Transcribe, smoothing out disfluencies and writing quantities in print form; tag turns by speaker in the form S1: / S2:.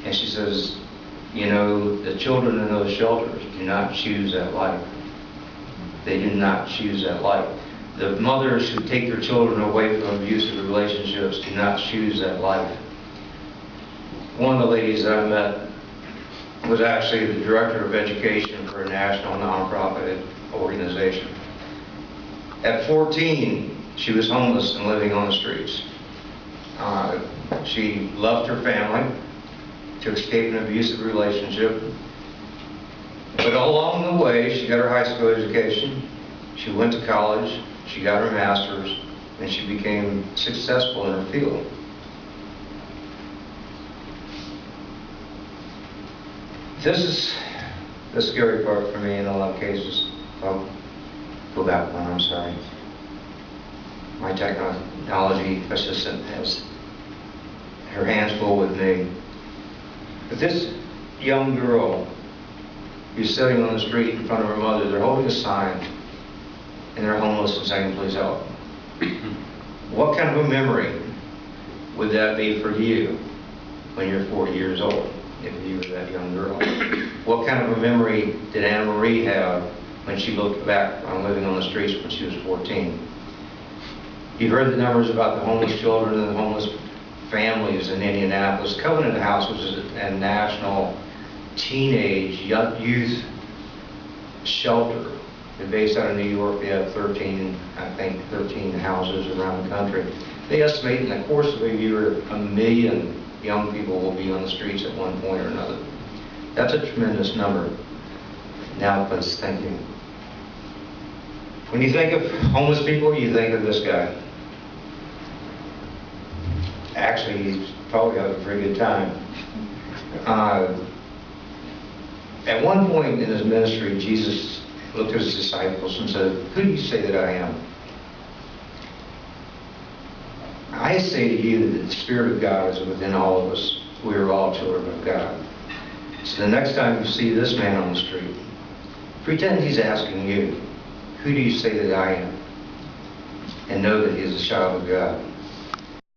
S1: And she says, you know, the children in those shelters do not choose that life. They do not choose that life. The mothers who take their children away from abusive relationships do not choose that life. One of the ladies that I met was actually the director of education for a national nonprofit organization. At 14, she was homeless and living on the streets. She left her family to escape an abusive relationship. But along the way, she got her high school education, she went to college, she got her master's, and she became successful in her field. This is the scary part for me in a lot of cases. Oh, go back one, I'm sorry. My technology assistant has her hands full with me. But this young girl who's sitting on the street in front of her mother, they're holding a sign and they're homeless and saying, please help. What kind of a memory would that be for you when you're 40 years old, if you were that young girl? What kind of a memory did Anna Marie have when she looked back on living on the streets when she was 14? You've heard the numbers about the homeless children and the homeless families in Indianapolis. Covenant House was a national teenage youth shelter. They're based out of New York. They have 13 houses around the country. They estimate in the course of a year, 1 million young people will be on the streets at one point or another. That's a tremendous number. Now, please, thank you. When you think of homeless people, you think of this guy. Actually, he's probably had a pretty good time. At one point in his ministry, Jesus looked at his disciples and said, who do you say that I am? I say to you that the Spirit of God is within all of us. We are all children of God. So the next time you see this man on the street, pretend he's asking you, who do you say that I am? And know that he is a child of God.